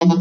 बहुत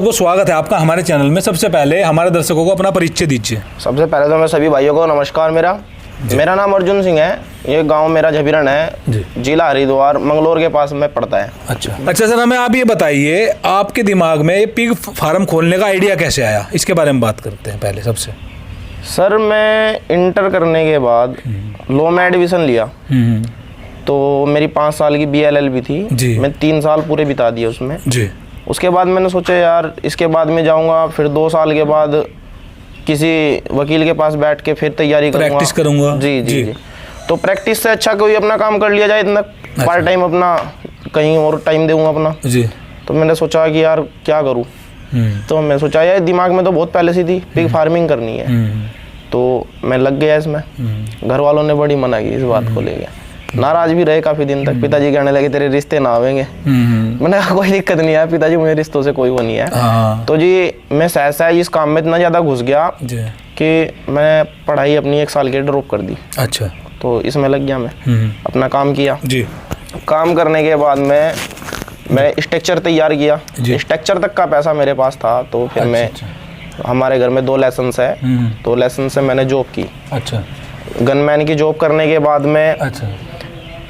बहुत स्वागत है आपका हमारे चैनल में। सबसे पहले हमारे दर्शकों को अपना परिचय दीजिए। सबसे पहले तो मैं सभी भाइयों को नमस्कार। मेरा नाम अर्जुन सिंह है। ये गांव मेरा झबीरण है, जिला हरिद्वार मंगलोर के पास में पड़ता है। अच्छा सर, हमें आप ये बताइए, आपके दिमाग में ये पिग फार्म खोलने का आइडिया कैसे आया, इसके बारे में बात करते हैं पहले सबसे। सर मैं इंटर करने के बाद लॉ में एडमिशन लिया, तो मेरी 5 साल की BLLB थी। मैं 3 साल पूरे बिता दिए उसमें जी। उसके बाद मैंने सोचा यार इसके बाद में जाऊंगा, फिर 2 साल के बाद किसी वकील के पास बैठ के फिर तैयारी करूंगा, प्रैक्टिस करूंगा। जी। तो प्रैक्टिस से अच्छा कोई अपना काम कर लिया जाए, इतना पार्ट टाइम अपना कहीं और टाइम दूंगा अपना जी। तो मैंने सोचा कि यार क्या करूं, तो मैं सोचा यार दिमाग में तो बहुत पहले से थी पिग फार्मिंग करनी है, तो मैं लग गया इसमें। घर वालों ने बड़ी मना की इस बात को लेके, नाराज भी रहे काफी दिन तक। पिताजी कहने लगे तेरे रिश्ते ना आवेंगे। मैंने कहा कोई दिक्कत नहीं है पिताजी, मुझे रिश्तों से कोई वो नहीं है। तो जी मैं सहज इस काम में इतना ज्यादा घुस गया कि मैं पढ़ाई अपनी 1 साल की ड्रॉप कर दी। अच्छा। तो इसमें लग गया मैं, अपना काम किया जी। काम करने के बाद मैं स्ट्रक्चर तैयार किया। स्ट्रक्चर तक का पैसा मेरे पास था, तो फिर मैं हमारे घर में 2 लाइसेंस है, 2 लाइसेंस से मैंने जॉब की। अच्छा। गनमैन की जॉब करने के बाद में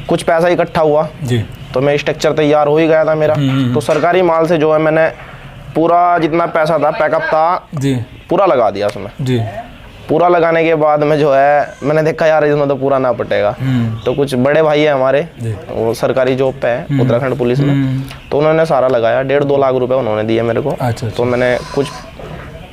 कुछ पैसा इकट्ठा हुआ जी, तो मैं स्ट्रक्चर तैयार हो ही गया था मेरा। तो सरकारी माल से जो है मैंने पूरा जितना पैसा था पैकअप था जी, पूरा लगा दिया उसमें जी। पूरा लगाने के बाद में जो है मैंने देखा यार इसमें तो पूरा ना पटेगा, तो कुछ बड़े भाई है हमारे, वो सरकारी जॉब पे है उत्तराखंड पुलिस में, तो उन्होंने सारा लगाया। 1.5-2 लाख रुपए उन्होंने दिए मेरे को। अच्छा। तो मैंने कुछ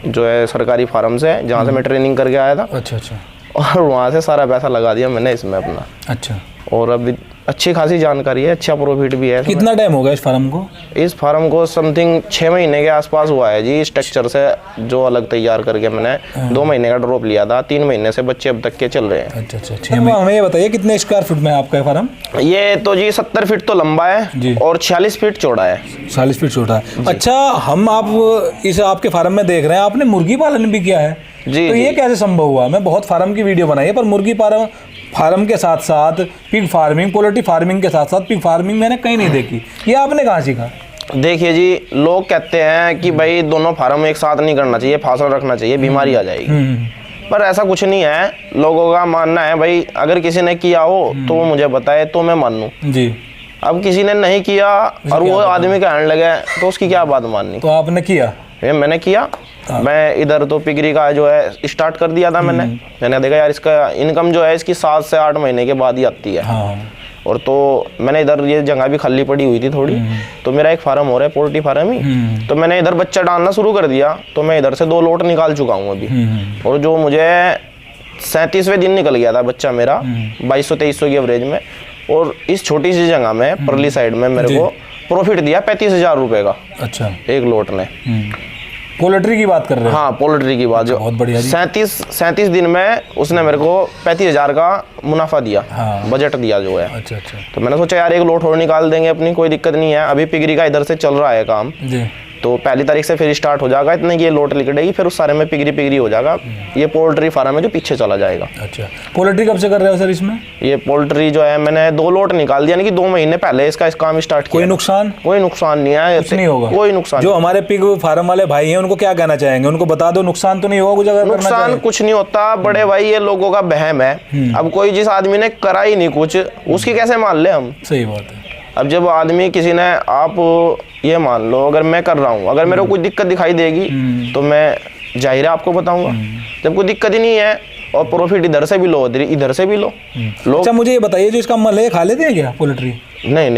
जो है सरकारी फार्म से जहाँ से मैं ट्रेनिंग करके आया था, अच्छा, और वहाँ से सारा पैसा लगा दिया मैंने इसमें अपना। अच्छा। और अभी अच्छी खासी जानकारी है, अच्छा प्रॉफिट भी है। कितना टाइम हो गया इस फार्म को? इस फार्म को समथिंग 6 महीने के आसपास हुआ है जी। स्ट्रक्चर से जो अलग तैयार करके मैंने 2 महीने का ड्रॉप लिया था, 3 महीने से बच्चे अब तक के चल रहे हैं। अच्छा। 6 महीने। हमें ये बताइए कितने स्क्वायर फीट में है आपका फार्म? ये तो जी 70 फीट तो लंबा है और 46 फीट चौड़ा है। 46 फीट चौड़ा है। अच्छा, हम आप इस आपके फार्म में देख रहे हैं आपने मुर्गी पालन भी किया है जी। तो ये कैसे संभव हुआ? मैं बहुत फार्म की वीडियो बनाई है, पर मुर्गी फार्म के साथ साथ पिग फार्मिंग, पोल्ट्री फार्मिंग के साथ साथ पिग फार्मिंग मैंने कहीं नहीं देखी। ये आपने कहाँ सीखा? देखिए जी, लोग कहते हैं कि भाई दोनों फार्म एक साथ नहीं करना चाहिए, फासल रखना चाहिए, बीमारी आ जाएगी। पर ऐसा कुछ नहीं है। लोगों का मानना है भाई अगर किसी ने किया हो तो वो मुझे बताए तो मैं मानूं जी। अब किसी ने नहीं किया और वो आदमी कहने लगे तो उसकी क्या बात माननी। तो आपने किया? मैंने किया। मैं इधर तो पिगरी का जो है स्टार्ट कर दिया था मैंने देखा यार इसका इनकम जो है इसकी 7 से 8 महीने के बाद ही आती है। और तो मैंने इधर ये जगह भी खाली पड़ी हुई थी थोड़ी, तो मेरा एक फार्म हो रहा है पोल्ट्री फार्म ही, तो मैंने इधर बच्चा डालना शुरू कर दिया। तो मैं इधर से 2 लोट निकाल चुका हूँ अभी, और जो मुझे 37वें दिन निकल गया था बच्चा मेरा 2200-2300 की एवरेज में। और इस छोटी सी जगह में परली साइड में मेरे को प्रॉफिट दिया 35,000 रुपए का। अच्छा। एक लोट ने। पोल्ट्री की बात कर रहे हैं? हाँ, पोल्ट्री की बात। जो बहुत बढ़िया। 37 दिन में उसने मेरे को 35,000 का मुनाफा दिया। हाँ। बजट दिया जो है। अच्छा। तो मैंने सोचा यार एक लोट और निकाल देंगे अपनी, कोई दिक्कत नहीं है। अभी पिगरी का इधर से चल रहा है काम जी। तो 1 तारीख से फिर स्टार्ट हो जाएगा, इतने की ये लोट निकलेगी, फिर उस सारे में पिगरी हो जाएगा। ये पोल्ट्री फार्म है जो पीछे चला जाएगा। अच्छा। पोल्ट्री कब से कर रहे हो सर इसमें? ये पोल्ट्री जो है मैंने 2 लोट निकाल दिया, यानी कि 2 महीने पहले इसका काम स्टार्ट किया। कोई नुकसान? कोई नुकसान नहीं है, कुछ नहीं होगा। कोई नुकसान। जो हमारे पिग फार्म वाले भाई हैं उनको क्या कहना चाहेंगे? उनको बता दो नुकसान तो नहीं होगा कुछ? अगर नुकसान कुछ नहीं होता बड़े भाई, ये लोगों का वहम है। अब कोई जिस आदमी ने करा ही नहीं कुछ, उसकी कैसे मान ले हम? सही बात है। अब जब आदमी किसी ने, आप ये मान लो अगर मैं कर रहा हूँ, अगर मेरे को कुछ दिक्कत दिखाई देगी तो मैं जाहिर है आपको बताऊंगा। जब कोई दिक्कत ही नहीं है और प्रॉफिट इधर से भी लो इधर से भी लो। अच्छा, मुझे ये बताइए जो इसका मल है खा लेते हैं क्या पोल्ट्री? नहीं,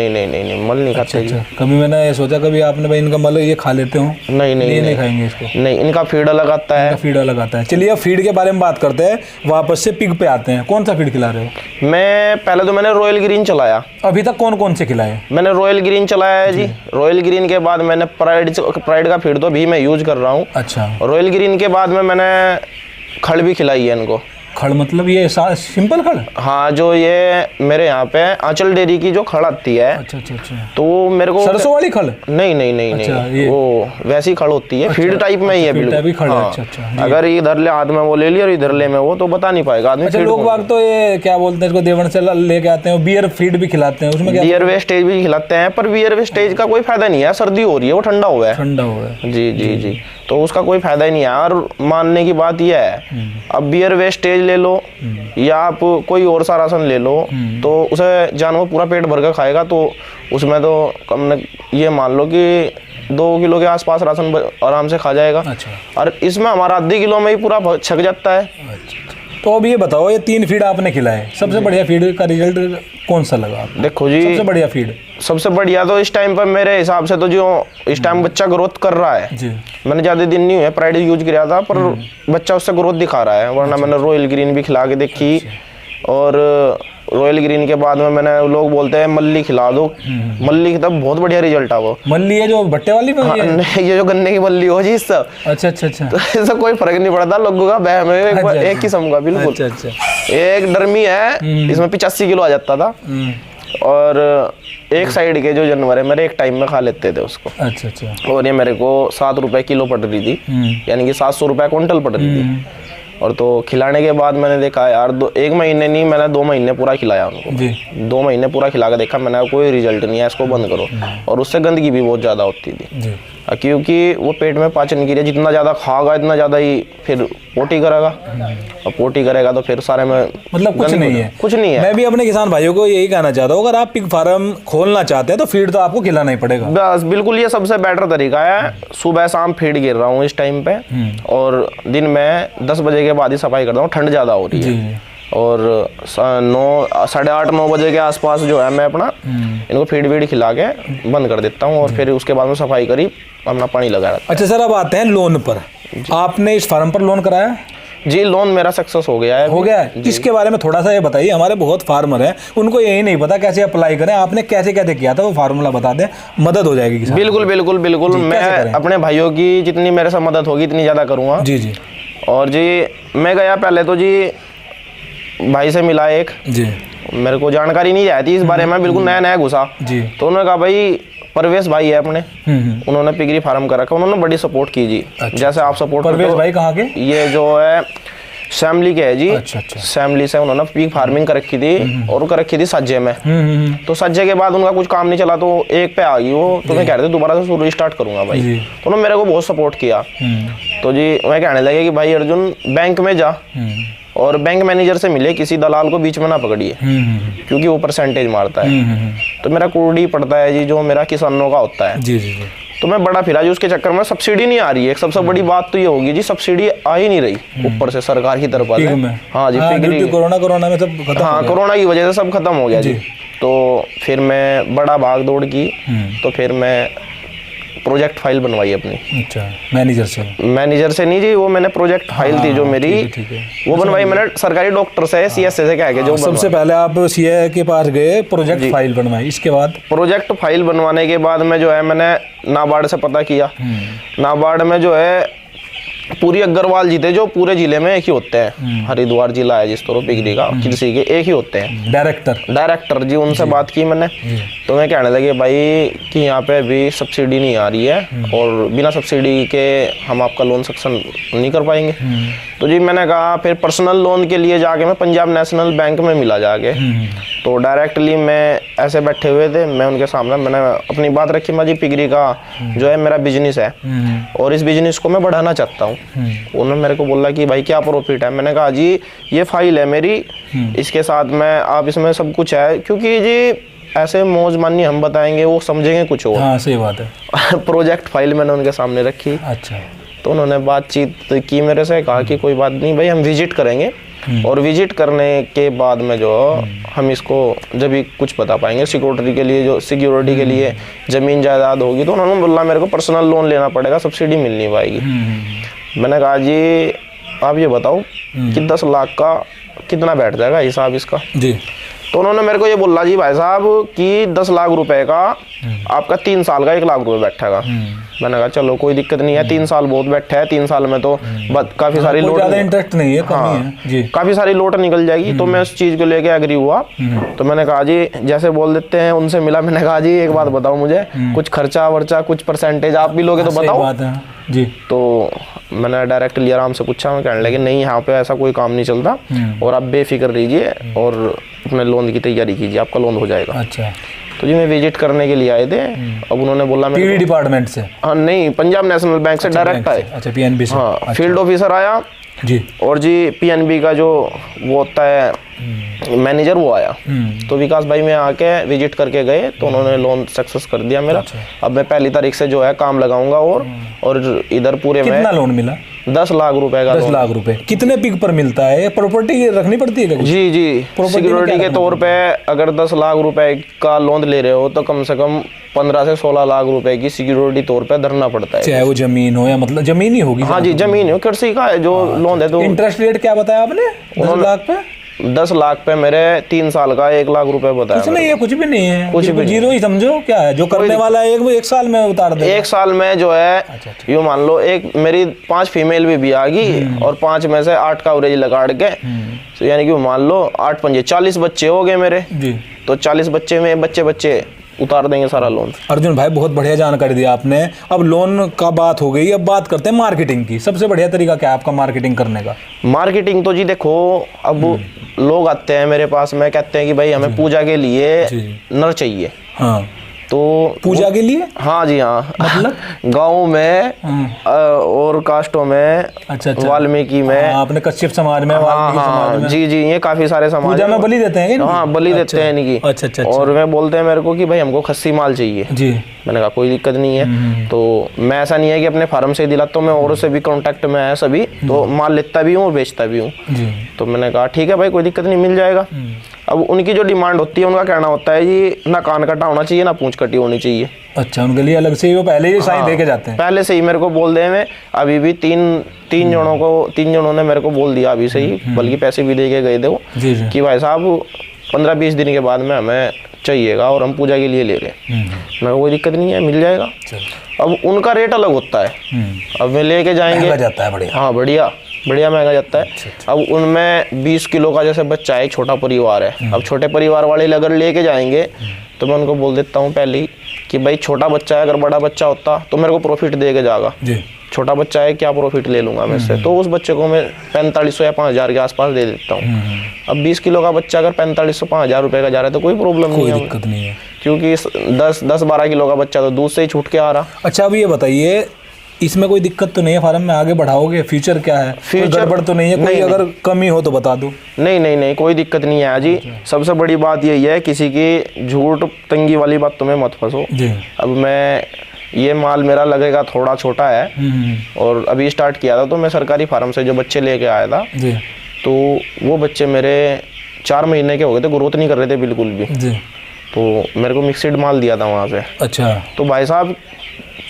मल नहीं खाते। अच्छा। कभी मैंने सोचा कभी आपने भाई इनका मल ये खा लेते हो? नहीं खाएंगे इसको। नहीं, इनका फीड अलग आता है। फीड अलग आता है। चलिए अब फीड के बारे में बात करते हैं, वापस से पिग पे आते हैं। कौन सा फीड खिला रहे हो? मैं पहले तो मैंने रॉयल ग्रीन चलाया। अभी तक कौन से खिलाए? मैंने रॉयल ग्रीन चलाया है जी। रॉयल ग्रीन के बाद मैंने प्राइड का फीड तो भी मैं यूज कर रहा हूँ। अच्छा। रॉयल ग्रीन के बाद में मैंने खड़ भी खिलाई है इनको। खड़ मतलब ये सिंपल खड़? हाँ, जो ये मेरे यहाँ पे आंचल डेयरी की जो खड़ आती है। अच्छा अच्छा अच्छा। तो मेरे को सरसों वाली खड़? नहीं नहीं नहीं अच्छा, नहीं, वो वैसी खड़ होती है। फीड टाइप में ही है बिल्कुल। हाँ, अच्छा अच्छा। अगर इधर ले हाथ में वो ले लिया और इधर ले में वो, तो बता नहीं पाएगा आदमी। अच्छा, लोग बाग तो ये क्या बोलते हैं इसको, देवन से लेके आते हैं, बियर फीड भी खिलाते हैं, उसमें क्या? बियर वेस्टेज भी खिलाते हैं, पर बियर वेस्टेज का कोई फायदा नहीं है। सर्दी हो रही है, वो ठंडा हुआ है। ठंडा हुआ है। जी जी जी, तो उसका कोई फायदा ही नहीं है। और मानने की बात यह है, अब बियर वेस्टेज ले लो या आप कोई और सा राशन ले लो, तो उसे जानवर पूरा पेट भर कर खाएगा, तो उसमें तो कम ये मान लो कि 2 किलो के आसपास राशन आराम से खा जाएगा। अच्छा। और इसमें हमारा आधे किलो में ही पूरा छक जाता है। अच्छा। तो अब ये बताओ, ये 3 फीड आपने खिलाए, सबसे बढ़िया फीड का रिजल्ट कौन सा लगा आपको? देखो जी, सबसे बढ़िया फीड, सबसे बढ़िया तो इस टाइम पर मेरे हिसाब से तो जो इस टाइम बच्चा ग्रोथ कर रहा है जी। मैंने ज़्यादा दिन नहीं हुए प्राइड यूज किया था, पर बच्चा उससे ग्रोथ दिखा रहा है। वरना मैंने रॉयल ग्रीन भी खिला के देखी, और रॉयल ग्रीन के बाद में मैंने, लोग बोलते हैं मल्ली खिला दो, मल्ली की तब बहुत बढ़िया रिजल्ट है वो। मल्ली है जो भट्टे वाली में? हाँ, ये जो गन्ने की मल्ली हो जी, इससे अच्छा अच्छा अच्छा। तो इससे कोई फर्क नहीं पड़ता लोगों का बहम है, एक किस्म का बिल्कुल। अच्छा अच्छा। एक डर्मी है, इसमें 85 किलो आ जाता था, और एक साइड के जो जानवर है मेरे एक टाइम में खा लेते थे उसको। अच्छा अच्छा। और ये मेरे को 7 रुपए किलो पड़ रही थी, यानी कि 700 रुपए क्विंटल पड़ रही थी। और तो खिलाने के बाद मैंने देखा यार, 1 महीने नहीं, मैंने 2 महीने पूरा खिलाया उनको जी। 2 महीने पूरा खिला के देखा मैंने, कोई रिजल्ट नहीं है, इसको बंद करो। और उससे गंदगी भी बहुत ज़्यादा होती थी जी। क्योंकि वो पेट में पाचन क्रिया जितना ज़्यादा खाएगा इतना ज़्यादा ही फिर पोटी करेगा, और पोटी करेगा तो फिर सारे में मतलब कुछ नहीं है, कुछ नहीं है। मैं भी अपने किसान भाइयों को यही कहना चाहता हूँ, अगर आप पिग फार्म खोलना चाहते हैं तो फीड तो आपको खिलाना ही पड़ेगा। बस बिल्कुल, ये सबसे बेटर तरीका है। सुबह शाम फीड गिर रहा हूँ इस टाइम पे, और दिन में 10 बजे के बाद ही सफाई करता हूँ। ठंड ज़्यादा हो रही है, और 8:30-9 बजे के आसपास जो है मैं अपना इनको फीड वीड खिला के बंद कर देता हूँ, और फिर उसके बाद में सफाई करी, अपना पानी लगा रहता है। अच्छा सर, अब आते हैं लोन पर। आपने इस फार्म पर लोन कराया? जी, लोन मेरा सक्सेस हो गया है। हो गया है? इसके बारे में थोड़ा सा ये बताइए, हमारे बहुत फार्मर हैं, उनको यही नहीं पता कैसे अप्लाई करें, आपने कैसे कैसे किया था, वो फार्मूला बता दें, मदद हो जाएगी किसान। बिल्कुल बिल्कुल बिल्कुल, मैं अपने भाइयों की जितनी मेरे से मदद होगी इतनी ज़्यादा करूँगा जी जी। और जी, मैं गया पहले तो जी भाई से मिला एक जी, मेरे को जानकारी नहीं आई थी इस बारे में, बिल्कुल नया नया घुसा जी। तो उन्होंने कहा भाई, परवेश भाई है अपने, उन्होंने पिगरी फार्म कर रखा, उन्होंने बड़ी सपोर्ट की जी। अच्छा, जैसे आप सपोर्ट परवेश भाई कहाँ के? ये जो है शैमली के है जी। अच्छा अच्छा। शैमली से उन्होंने पिग फार्मिंग कर रखी थी, और कर रखी थी सज्जे में। तो सज्जे के बाद उनका कुछ काम नहीं चला, तो एक पे आ गई वो, तो मैं कह रहे थे दोबारा से शुरू स्टार्ट करूंगा भाई। तो उन्होंने मेरे को बहुत सपोर्ट किया। तो जी मैं कहने लगे कि भाई अर्जुन, बैंक में जा और बैंक मैनेजर से मिले, किसी दलाल को बीच में ना पकड़िए, क्योंकि वो परसेंटेज मारता है। तो मेरा कुर्डी पड़ता है जी, जो मेरा किसानों का होता है जी जी जी। तो मैं बड़ा फिरा जी, उसके चक्कर में सब्सिडी नहीं आ रही है। सबसे बड़ी बात तो ये होगी जी, सब्सिडी आ ही नहीं रही ऊपर से सरकार की तरफ से। हाँ जी, कोरोना में सब खत्म। हाँ, कोरोना की वजह से सब खत्म हो गया जी। तो फिर मैं बड़ा भाग दौड़ की, तो फिर मैं प्रोजेक्ट फाइल बनवाई अपनी। अच्छा, मैनेजर से नहीं जी, वो मैंने प्रोजेक्ट फाइल थी जो मेरी, वो बनवाई मैंने सरकारी डॉक्टर से, सीएसए से कह के। जो सबसे पहले आप सीए के पास गए, प्रोजेक्ट फाइल बनवाई, इसके बाद प्रोजेक्ट फाइल बनवाने के बाद में जो है मैंने नाबार्ड से पता किया। नाबार्ड में जो है पूरी अग्रवाल जी थे, जो पूरे जिले में एक ही होते हैं। हरिद्वार जिला है जिस तरह पिगरी का, किसी के एक ही होते हैं डायरेक्टर जी। उनसे बात की मैंने, तो मैं कहने लगे भाई कि यहाँ पे अभी सब्सिडी नहीं आ रही है, और बिना सब्सिडी के हम आपका लोन सक्षम नहीं कर पाएंगे। तो जी मैंने कहा, फिर पर्सनल लोन के लिए जाके मैं पंजाब नेशनल बैंक में मिला जाके। तो डायरेक्टली मैं ऐसे बैठे हुए थे, मैं उनके सामने मैंने अपनी बात रखी, मैं जी पिगरी का जो है मेरा बिजनेस है, और इस बिजनेस को मैं बढ़ाना चाहता हूँ। उन्होंने मेरे को बोला कि भाई क्या प्रॉफिट है? मैंने कहा जी ये फाइल है मेरी, इसके साथ में आप इसमें सब कुछ है, क्योंकि जी ऐसे मौज मानी हम बताएंगे वो समझेंगे कुछ और। हाँ, सही बात है। प्रोजेक्ट फाइल मैंने उनके सामने रखी। अच्छा। तो उन्होंने बातचीत की मेरे से, कहा कि कोई बात नहीं भाई, हम विजिट करेंगे, और विजिट करने के बाद में जो हम इसको जब भी कुछ बता पाएंगे, सिक्योरिटी के लिए, जो सिक्योरिटी के लिए ज़मीन जायदाद होगी, तो उन्होंने बोला मेरे को पर्सनल लोन लेना पड़ेगा, सब्सिडी मिल नहीं पाएगी। मैंने कहा जी आप ये बताओ कि 10 लाख का कितना बैठ जाएगा हिसाब इसका जी। तो उन्होंने मेरे को ये बोला जी भाई साहब कि 10 लाख रुपए का आपका 3 साल का 1 लाख रुपए बैठेगा। मैंने कहा चलो कोई दिक्कत नहीं है, 3 साल बहुत बैठे है, 3 साल में तो काफी सारी लोड, ज्यादा इंटरेस्ट नहीं है, कमी है जी, काफी सारी लोड निकल जाएगी। तो मैं उस चीज को लेके एग्री हुआ। तो मैंने कहा जी जैसे बोल देते हैं, उनसे मिला, मैंने कहा जी एक बात बताओ मुझे, कुछ खर्चा वर्चा कुछ परसेंटेज आप भी लोगे तो बताओ जी। तो मैंने डायरेक्टली आराम से पूछा, मैं कहने लगे नहीं यहाँ पे ऐसा कोई काम नहीं चलता और आप बेफिक्र रहिए और अपने लोन की तैयारी कीजिए, आपका लोन हो जाएगा। अच्छा। तो जी मैं विजिट करने के लिए आए थे। अब उन्होंने बोला पीडी डिपार्टमेंट से? हाँ नहीं, पंजाब नेशनल बैंक से डायरेक्ट आए। अच्छा, पीएनबी से? हाँ, फील्ड ऑफिसर आया जी, और जी पीएनबी का जो वो होता है मैनेजर वो आया। तो विकास भाई में आके विजिट करके गए तो उन्होंने लोन सक्सेस कर दिया मेरा। अच्छा। अब मैं 1 तारीख से जो है काम लगाऊंगा और इधर पूरे में कितना लोन मिला? 10 लाख रुपए का। 10 लाख रुपए कितने पिक पर मिलता है? प्रॉपर्टी रखनी पड़ती है क्या? जी जी, सिक्योरिटी के तौर पे अगर 10 लाख रुपए का लोन ले रहे हो तो कम से कम 15 से 16 लाख रुपए की सिक्योरिटी तौर पे धरना पड़ता है, चाहे वो जमीन हो या मतलब जमीन ही होगी। हाँ जी, जमीन हो, कृषि का है जो लोन है। तो इंटरेस्ट रेट क्या बताया आपने? 10 लाख पे? 10 लाख पे मेरे 3 साल का 1 लाख रुपए बताया। कुछ नहीं है, कुछ भी नहीं है, कुछ भी जीरो ही समझो। क्या है जो करने वाला है एक साल में उतार दे। 1 साल में जो है यूँ मान लो, एक मेरी 5 फीमेल भी आ गई और 5 में से 8 का एवरेज लगा के, तो यानी कि मान लो 8 पंजे 40 बच्चे हो गए मेरे जी। तो 40 बच्चे में बच्चे उतार देंगे सारा लोन। अर्जुन भाई बहुत बढ़िया जानकारी दी आपने। अब लोन का बात हो गई, अब बात करते हैं मार्केटिंग की। सबसे बढ़िया तरीका क्या है आपका मार्केटिंग करने का? मार्केटिंग तो जी देखो, अब लोग आते हैं मेरे पास में, कहते हैं कि भाई हमें पूजा के लिए नर चाहिए। हाँ, तो पूजा के लिए? हाँ जी, हाँ मतलब गाँव में और कास्टों में, अच्छा, वाल्मीकि में, अपने कश्यप समाज में, समाज में, जी जी, ये काफी सारे समाज पूजा में बलि देते हैं। हाँ, बलि देते हैं इनकी। अच्छा। और वे बोलते हैं मेरे को कि भाई हमको खस्सी माल चाहिए जी। मैंने कहा कोई दिक्कत नहीं है। तो मैं ऐसा नहीं है कि अपने फार्म से ही दिलाता हूँ, मैं औरों से भी कांटेक्ट में है सभी, तो माल लेता भी हूँ और बेचता भी हूँ। तो मैंने कहा ठीक है भाई, कोई दिक्कत नहीं, मिल जाएगा। अब उनकी जो डिमांड होती है, उनका कहना होता है जी ना कान कटा होना चाहिए ना पूंछ कटी होनी चाहिए। अच्छा, उनके लिए अलग से ही वो पहले ही साइन दे के जाते हैं? पहले से ही मेरे को बोल दे। मैं अभी भी तीन जनों ने मेरे को बोल दिया अभी से ही, बल्कि पैसे भी दे के गए थे वो कि भाई साहब 15-20 दिन के बाद में हमें चाहिएगा और हम पूजा के लिए ले रहे हैं। मैं कोई दिक्कत नहीं है, मिल जाएगा। अब उनका रेट अलग होता है। अब वे लेके जाएंगे, जाता है बढ़िया। हाँ, बढ़िया महंगा जाता है। अब उनमें 20 किलो का जैसे बच्चा है, छोटा परिवार है। अब छोटे परिवार वाले अगर लेके जाएंगे तो मैं उनको बोल देता हूँ पहले ही कि भाई छोटा बच्चा है, अगर बड़ा बच्चा होता तो मेरे को प्रॉफिट दे के जाएगा। छोटा बच्चा है, क्या प्रॉफिट ले लूंगा मैं इससे। तो उस बच्चे को मैं 4500 या 5000 के आसपास दे देता हूँ। अब 20 किलो का बच्चा अगर 4500-5000 रुपए का जा रहा है तो कोई प्रॉब्लम नहीं है, दिक्कत नहीं है, क्योंकि 10-12 किलो का बच्चा तो दूध से ही छूट के आ रहा। अच्छा, अब ये बताइए, इसमें कोई दिक्कत तो नहीं है? फार्म में आगे बढ़ाओगे, फ्यूचर क्या है? फ्यूचर गड़बड़ तो नहीं है? कोई अगर कमी हो तो बता दो। नहीं, कोई दिक्कत नहीं है जी। सबसे बड़ी बात यही है, किसी की झूठ तंगी वाली बात तुम्हें मत फंसो। अब मैं ये माल मेरा लगेगा थोड़ा छोटा है और अभी स्टार्ट किया था, तो मैं सरकारी फार्म से जो बच्चे लेके आया था, तो वो बच्चे मेरे 4 महीने के हो गए थे, ग्रोथ नहीं कर रहे थे बिल्कुल भी। तो मेरे को मिक्सड माल दिया था वहाँ से। अच्छा। तो भाई साहब,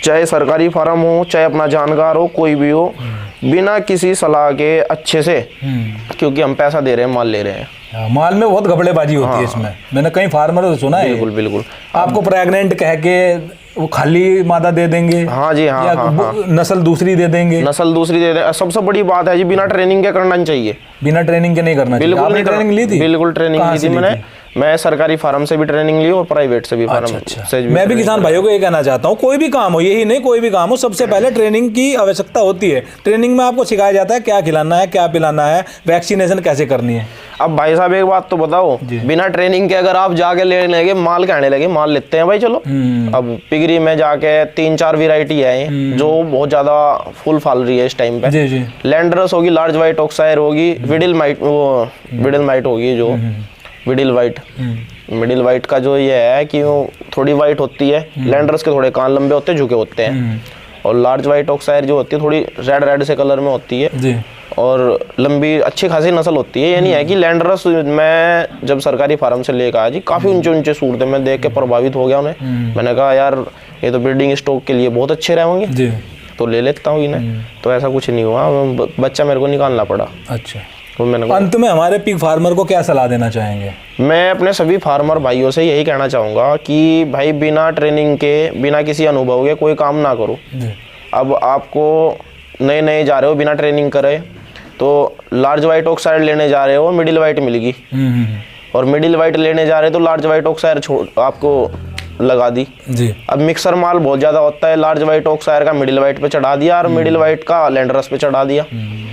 चाहे सरकारी फार्म हो, चाहे अपना जानकार हो, कोई भी हो, बिना किसी सलाह के अच्छे से, क्योंकि हम पैसा दे रहे हैं, माल ले रहे हैं। माल में बहुत घपलेबाजी होती है इसमें। मैंने कई फार्मर तो सुना है। बिल्कुल। आपको प्रेग्नेंट कह के वो खाली मादा दे देंगे। हाँ जी, हाँ। नस्ल दूसरी दे देंगे। सबसे बड़ी बात है जी, बिना ट्रेनिंग के करना चाहिए। बिना ट्रेनिंग के नहीं करना चाहिए। बिल्कुल नहीं। ट्रेनिंग ली थी? बिल्कुल ट्रेनिंग ली थी मैं सरकारी फार्म से भी ट्रेनिंग ली और प्राइवेट से भी फार्म से भी। मैं भी किसान भाइयों को ये कहना चाहता हूँ, कोई भी काम हो, यही नहीं, कोई भी काम हो, सबसे पहले ट्रेनिंग की आवश्यकता होती है। ट्रेनिंग में आपको सिखाया जाता है क्या खिलाना है, क्या पिलाना है, वैक्सीनेशन कैसे करनी है। अब भाई साहब एक बात तो बताओ, बिना ट्रेनिंग के अगर आप जाके लेने लगे, माल कहने लगे, माल लेते हैं भाई चलो। अब पिगरी में जाके 3-4 वेराइटी है जो बहुत ज्यादा फुल फाल रही है इस टाइम पे। लैंडरस होगी, लार्ज व्हाइट ऑक्सायर होगी, विडिल माइट होगी, जो मिडिल वाइट का जो ये है कि वो थोड़ी वाइट होती है। लैंडरस के थोड़े कान लंबे होते हैं, झुके होते हैं। और लार्ज व्हाइट ऑक्सायर जो होती है थोड़ी रेड से कलर में होती है और लंबी अच्छी खासी नस्ल होती है। ये नहीं है कि लैंडरस, मैं जब सरकारी फार्म से लेकर आया जी, काफी ऊंचे सूट थे, मैं देख के प्रभावित हो गया उन्हें। मैंने कहा यार ये तो ब्रीडिंग स्टॉक के लिए बहुत अच्छे रहेंगे, तो ले लेता हूँ इन्हें। तो ऐसा कुछ नहीं हुआ, बच्चा मेरे को निकालना पड़ा। अच्छा, तो मैंने अंत में हमारे पिग फार्मर को क्या सलाह देना चाहेंगे? मैं अपने सभी फार्मर भाइयों से यही कहना चाहूँगा कि भाई बिना ट्रेनिंग के, बिना किसी अनुभव के कोई काम ना करो। अब आपको नए नए जा रहे हो, बिना ट्रेनिंग करे, तो लार्ज वाइट ऑक्साइड लेने जा रहे हो, मिडिल वाइट मिलेगी, और मिडिल वाइट लेने जा रहे हो तो लार्ज वाइट ऑक्साइड आपको लगा दी जी। अब मिक्सर माल बहुत ज़्यादा होता है, लार्ज वाइट ऑक्साइड का मिडिल वाइट पे चढ़ा दिया और मिडिल वाइट का लैंडरस पे चढ़ा दिया,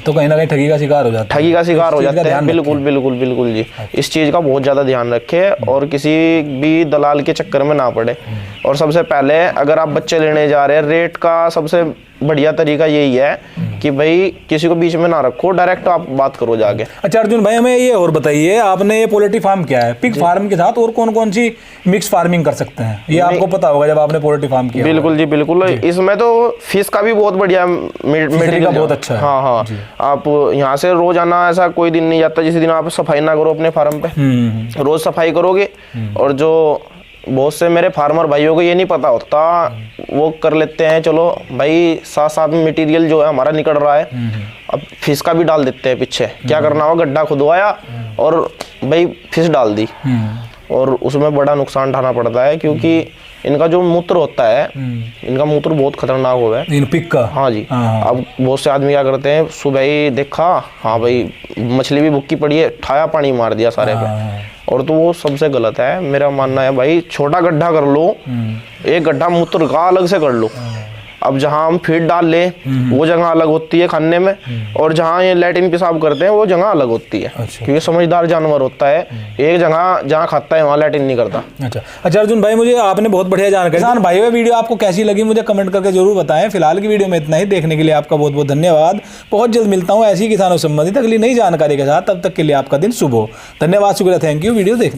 तो कहीं ना कहीं ठगी का शिकार हो जाता है। ठगी का शिकार हो जाता है, बिल्कुल बिल्कुल बिल्कुल जी। इस चीज़ का बहुत ज़्यादा ध्यान रखें और किसी भी दलाल के चक्कर में ना पड़े। और सबसे पहले अगर आप बच्चे लेने जा रहे हैं, रेट का सबसे बढ़िया तरीका यही है कि भाई किसी को बीच में ना रखो, डायरेक्ट आप बात करो जाके। अच्छा अर्जुन भाई, हमें ये और बताइए, आपने ये पोल्ट्री फार्म किया है, पिग फार्म के साथ और कौन कौन सी मिक्स फार्मिंग कर सकते हैं, ये आपको पता होगा जब आपने पोल्ट्री फार्म किया? बिल्कुल जी बिल्कुल। इसमें तो फिश का भी बहुत बढ़िया मटेरियल, बहुत अच्छा है। हाँ हाँ, आप यहाँ से रोजाना ऐसा कोई दिन नहीं जाता जिस दिन आप सफाई ना करो अपने फार्म पे। रोज सफाई करोगे। और जो बहुत से मेरे फार्मर भाइयों को ये नहीं पता होता, वो कर लेते हैं चलो भाई साथ साथ में मटेरियल जो है हमारा निकल रहा है, अब फिश का भी डाल देते हैं पीछे। क्या करना हो, गड्ढा खुदवाया और भाई फिश डाल दी, और उसमें बड़ा नुकसान उठाना पड़ता है क्योंकि इनका जो मूत्र होता है, इनका मूत्र बहुत खतरनाक हो है इन पिग का। हाँ जी। अब बहुत से आदमी क्या करते हैं, सुबह ही देखा हाँ भाई मछली भी भुक्की पड़ी है, ठाया पानी मार दिया सारे पे, और तो वो सबसे गलत है। मेरा मानना है भाई छोटा गड्ढा कर लो, एक गड्ढा मूत्र का अलग से कर लो। अब जहाँ हम फीड डाल ले वो जगह अलग होती है खाने में, और जहाँ ये लैट्रिन पेशाब करते हैं वो जगह अलग होती है। अच्छा। क्योंकि समझदार जानवर होता है, एक जगह जहाँ खाता है वहाँ लैट्रिन नहीं करता। अच्छा अर्जुन भाई, मुझे आपने बहुत बढ़िया जानकारी। किसान भाइयों, वीडियो आपको कैसी लगी मुझे कमेंट करके जरूर बताएं। फिलहाल की वीडियो में इतना ही। देखने के लिए आपका बहुत बहुत धन्यवाद। बहुत जल्द मिलता हूँ ऐसी किसानों से संबंधित अगली नई जानकारी के साथ। तब तक के लिए आपका दिन शुभ हो। धन्यवाद, शुक्रिया, थैंक यू वीडियो देखने।